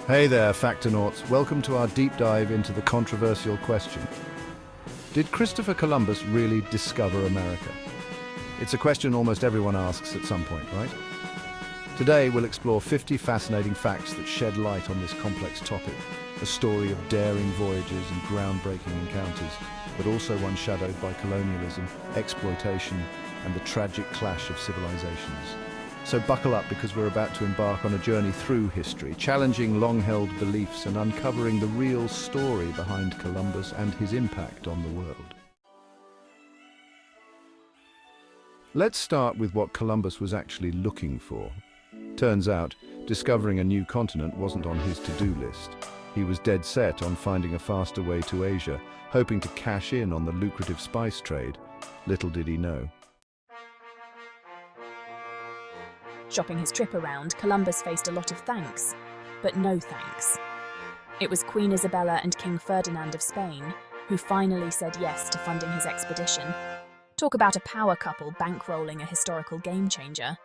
Hey there, Factonauts. Welcome to our deep dive into the controversial question. Did Christopher Columbus really discover America? It's a question almost everyone asks at some point, right? Today, we'll explore 50 fascinating facts that shed light on this complex topic, a story of daring voyages and groundbreaking encounters, but also one shadowed by colonialism, exploitation, and the tragic clash of civilizations. So buckle up, because we're about to embark on a journey through history, challenging long-held beliefs and uncovering the real story behind Columbus and his impact on the world. Let's start with what Columbus was actually looking for. Turns out, discovering a new continent wasn't on his to-do list. He was dead set on finding a faster way to Asia, hoping to cash in on the lucrative spice trade. Little did he know. Shopping his trip around, Columbus faced a lot of thanks, but no thanks. It was Queen Isabella and King Ferdinand of Spain who finally said yes to funding his expedition. Talk about a power couple bankrolling a historical game changer.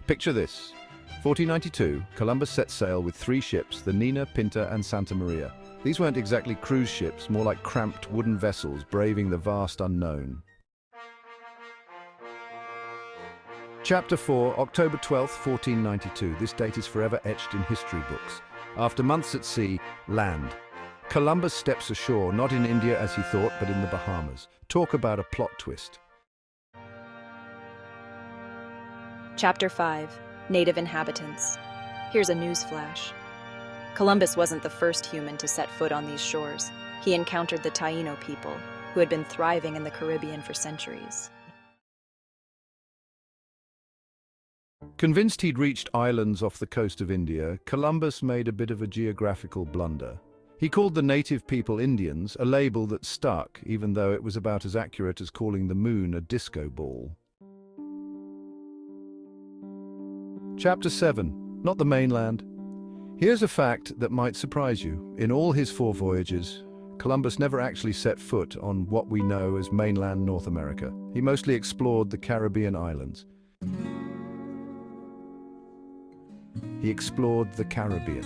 Picture this. 1492, Columbus set sail with 3 ships, the Nina, Pinta, and Santa Maria. These weren't exactly cruise ships, more like cramped wooden vessels braving the vast unknown. Chapter 4, October 12, 1492. This date is forever etched in history books. After months at sea, land. Columbus steps ashore, not in India as he thought, but in the Bahamas. Talk about a plot twist. Chapter 5, Native Inhabitants. Here's a newsflash. Columbus wasn't the first human to set foot on these shores. He encountered the Taino people, who had been thriving in the Caribbean for centuries. Convinced he'd reached islands off the coast of India, Columbus made a bit of a geographical blunder. He called the native people Indians, a label that stuck, even though it was about as accurate as calling the moon a disco ball. Chapter 7, not the mainland. Here's a fact that might surprise you. In all his 4 voyages, Columbus never actually set foot on what we know as mainland North America. He mostly explored the Caribbean islands. He explored the Caribbean.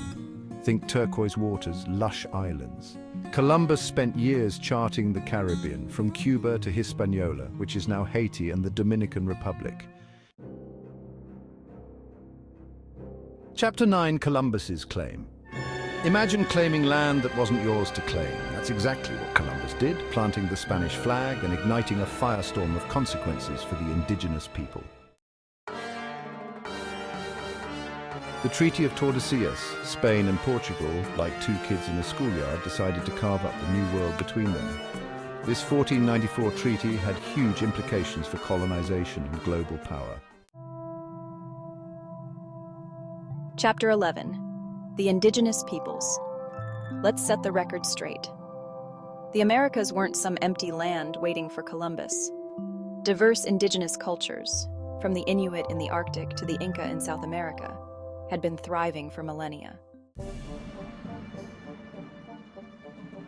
Think turquoise waters, lush islands. Columbus spent years charting the Caribbean, from Cuba to Hispaniola, which is now Haiti and the Dominican Republic. Chapter 9, Columbus's claim. Imagine claiming land that wasn't yours to claim. That's exactly what Columbus did, planting the Spanish flag and igniting a firestorm of consequences for the indigenous people. The Treaty of Tordesillas, Spain and Portugal, like 2 kids in a schoolyard, decided to carve up the new world between them. This 1494 treaty had huge implications for colonization and global power. Chapter 11, The Indigenous Peoples. Let's set the record straight. The Americas weren't some empty land waiting for Columbus. Diverse indigenous cultures, from the Inuit in the Arctic to the Inca in South America, had been thriving for millennia.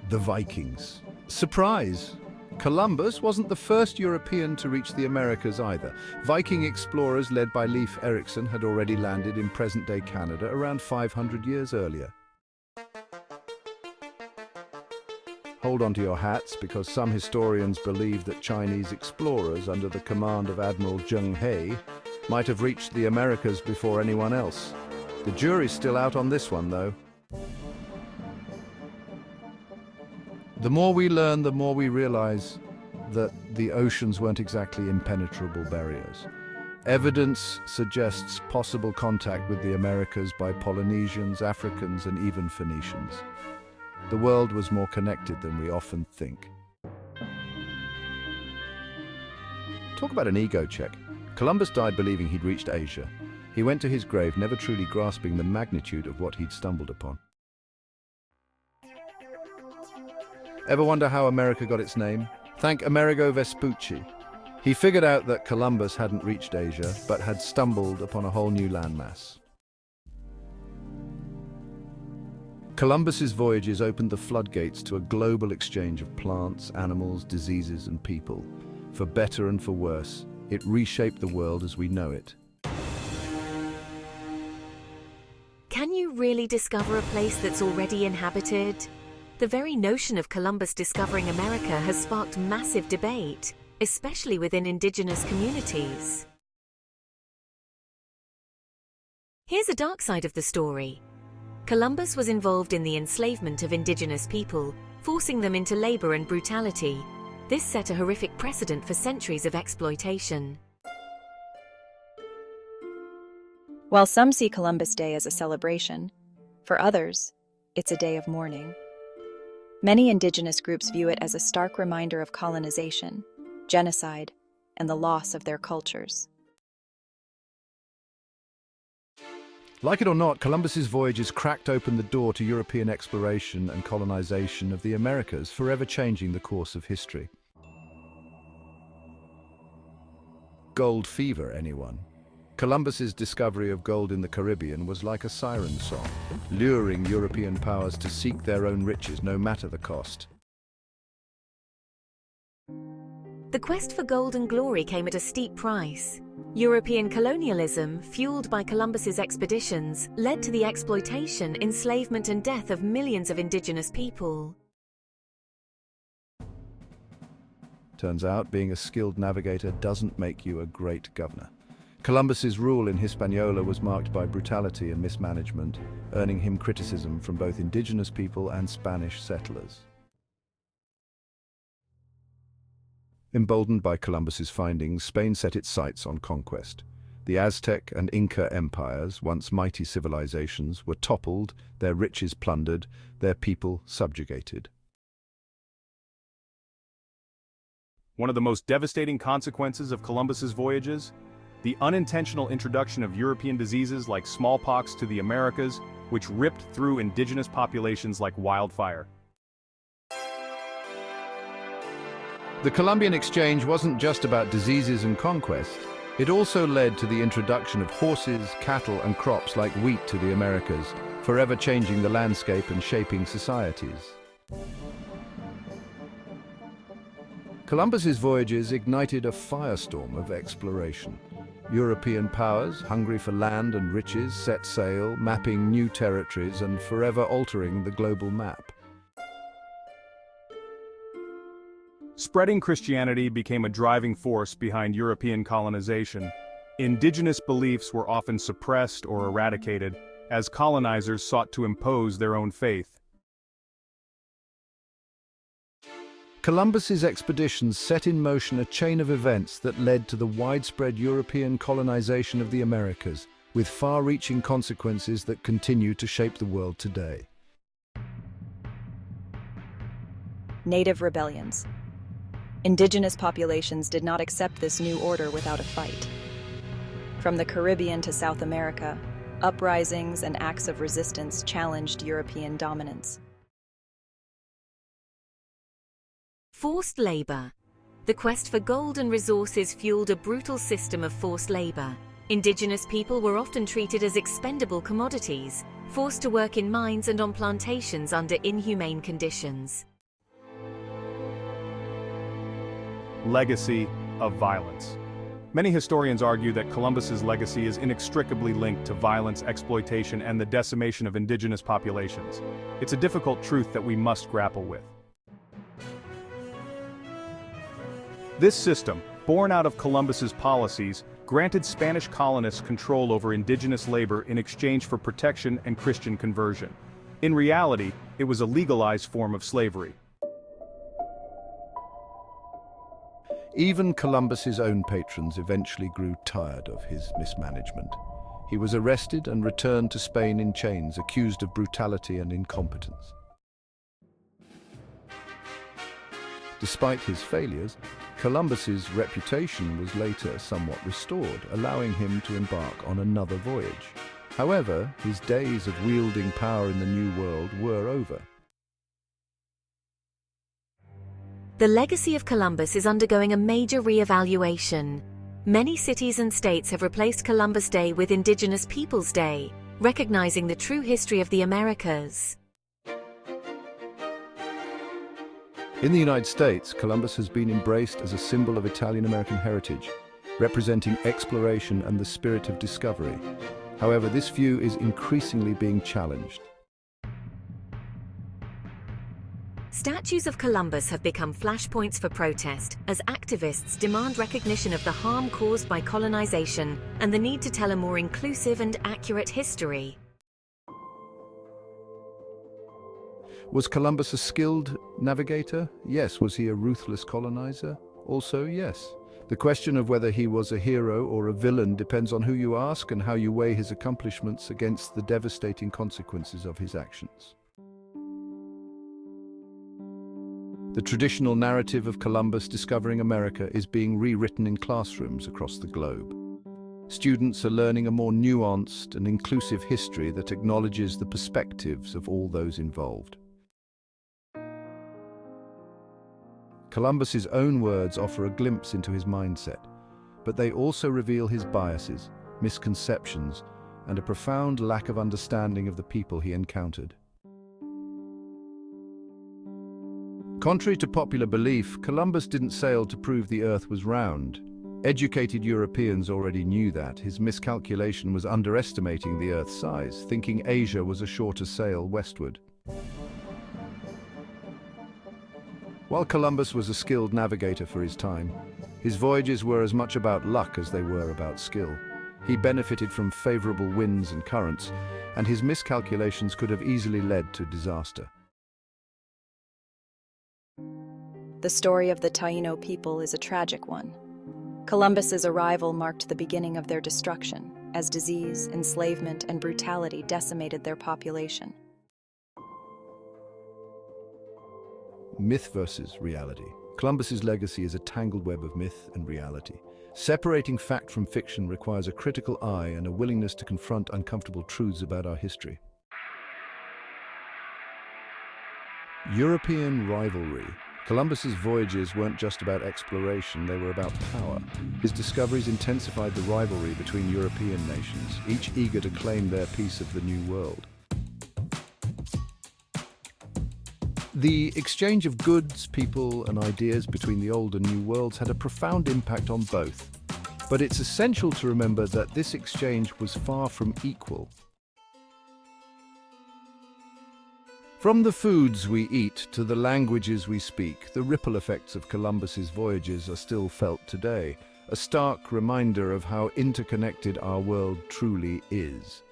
The Vikings. Surprise! Columbus wasn't the first European to reach the Americas either. Viking explorers led by Leif Erikson had already landed in present-day Canada around 500 years earlier. Hold on to your hats, because some historians believe that Chinese explorers under the command of Admiral Zheng He might have reached the Americas before anyone else. The jury's still out on this one, though. The more we learn, the more we realize that the oceans weren't exactly impenetrable barriers. Evidence suggests possible contact with the Americas by Polynesians, Africans, and even Phoenicians. The world was more connected than we often think. Talk about an ego check. Columbus died believing he'd reached Asia. He went to his grave never truly grasping the magnitude of what he'd stumbled upon. Ever wonder how America got its name? Thank Amerigo Vespucci. He figured out that Columbus hadn't reached Asia, but had stumbled upon a whole new landmass. Columbus's voyages opened the floodgates to a global exchange of plants, animals, diseases, and people. For better and for worse, it reshaped the world as we know it. really discover a place that's already inhabited? The very notion of Columbus discovering America has sparked massive debate, especially within indigenous communities. Here's a dark side of the story. Columbus was involved in the enslavement of indigenous people, forcing them into labor and brutality. This set a horrific precedent for centuries of exploitation. While some see Columbus Day as a celebration, for others, it's a day of mourning. Many indigenous groups view it as a stark reminder of colonization, genocide, and the loss of their cultures. Like it or not, Columbus's voyages cracked open the door to European exploration and colonization of the Americas, forever changing the course of history. Gold fever, anyone? Columbus's discovery of gold in the Caribbean was like a siren song, luring European powers to seek their own riches, no matter the cost. The quest for gold and glory came at a steep price. European colonialism, fueled by Columbus's expeditions, led to the exploitation, enslavement, and death of millions of indigenous people. Turns out, being a skilled navigator doesn't make you a great governor. Columbus's rule in Hispaniola was marked by brutality and mismanagement, earning him criticism from both indigenous people and Spanish settlers. Emboldened by Columbus's findings, Spain set its sights on conquest. The Aztec and Inca empires, once mighty civilizations, were toppled, their riches plundered, their people subjugated. One of the most devastating consequences of Columbus's voyages? The unintentional introduction of European diseases like smallpox to the Americas, which ripped through indigenous populations like wildfire. The Columbian Exchange wasn't just about diseases and conquest. It also led to the introduction of horses, cattle, and crops like wheat to the Americas, forever changing the landscape and shaping societies. Columbus's voyages ignited a firestorm of exploration. European powers, hungry for land and riches, set sail, mapping new territories and forever altering the global map. Spreading Christianity became a driving force behind European colonization. Indigenous beliefs were often suppressed or eradicated, as colonizers sought to impose their own faith. Columbus's expeditions set in motion a chain of events that led to the widespread European colonization of the Americas, with far-reaching consequences that continue to shape the world today. Native rebellions. Indigenous populations did not accept this new order without a fight. From the Caribbean to South America, uprisings and acts of resistance challenged European dominance. Forced labor. The quest for gold and resources fueled a brutal system of forced labor. Indigenous people were often treated as expendable commodities, forced to work in mines and on plantations under inhumane conditions. Legacy of violence. Many historians argue that Columbus's legacy is inextricably linked to violence, exploitation, and the decimation of indigenous populations. It's a difficult truth that we must grapple with. This system, born out of Columbus's policies, granted Spanish colonists control over indigenous labor in exchange for protection and Christian conversion. In reality, it was a legalized form of slavery. Even Columbus's own patrons eventually grew tired of his mismanagement. He was arrested and returned to Spain in chains, accused of brutality and incompetence. Despite his failures, Columbus's reputation was later somewhat restored, allowing him to embark on another voyage. However, his days of wielding power in the New World were over. The legacy of Columbus is undergoing a major re-evaluation. Many cities and states have replaced Columbus Day with Indigenous Peoples Day, recognizing the true history of the Americas. In the United States, Columbus has been embraced as a symbol of Italian-American heritage, representing exploration and the spirit of discovery. However, this view is increasingly being challenged. Statues of Columbus have become flashpoints for protest as activists demand recognition of the harm caused by colonization and the need to tell a more inclusive and accurate history. Was Columbus a skilled navigator? Yes. Was he a ruthless colonizer? Also, yes. The question of whether he was a hero or a villain depends on who you ask and how you weigh his accomplishments against the devastating consequences of his actions. The traditional narrative of Columbus discovering America is being rewritten in classrooms across the globe. Students are learning a more nuanced and inclusive history that acknowledges the perspectives of all those involved. Columbus's own words offer a glimpse into his mindset, but they also reveal his biases, misconceptions, and a profound lack of understanding of the people he encountered. Contrary to popular belief, Columbus didn't sail to prove the Earth was round. Educated Europeans already knew that. His miscalculation was underestimating the Earth's size, thinking Asia was a shorter sail westward. While Columbus was a skilled navigator for his time, his voyages were as much about luck as they were about skill. He benefited from favorable winds and currents, and his miscalculations could have easily led to disaster. The story of the Taino people is a tragic one. Columbus's arrival marked the beginning of their destruction, as disease, enslavement, and brutality decimated their population. Myth versus reality. Columbus's legacy is a tangled web of myth and reality. Separating fact from fiction requires a critical eye and a willingness to confront uncomfortable truths about our history. European rivalry. Columbus's voyages weren't just about exploration, they were about power. His discoveries intensified the rivalry between European nations, each eager to claim their piece of the New World. The exchange of goods, people, and ideas between the Old and New Worlds had a profound impact on both. But it's essential to remember that this exchange was far from equal. From the foods we eat to the languages we speak, the ripple effects of Columbus's voyages are still felt today, a stark reminder of how interconnected our world truly is.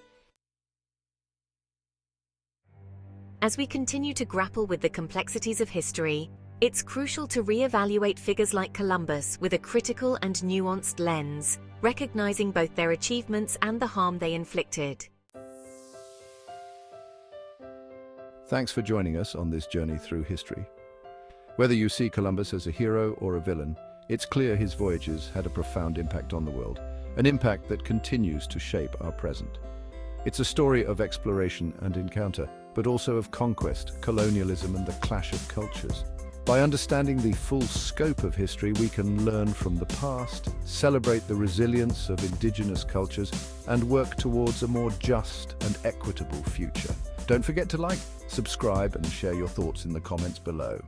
As we continue to grapple with the complexities of history, it's crucial to re-evaluate figures like Columbus with a critical and nuanced lens, recognizing both their achievements and the harm they inflicted. Thanks for joining us on this journey through history. Whether you see Columbus as a hero or a villain, it's clear his voyages had a profound impact on the world, an impact that continues to shape our present. It's a story of exploration and encounter, but also of conquest, colonialism, and the clash of cultures. By understanding the full scope of history, we can learn from the past, celebrate the resilience of indigenous cultures, and work towards a more just and equitable future. Don't forget to like, subscribe, and share your thoughts in the comments below.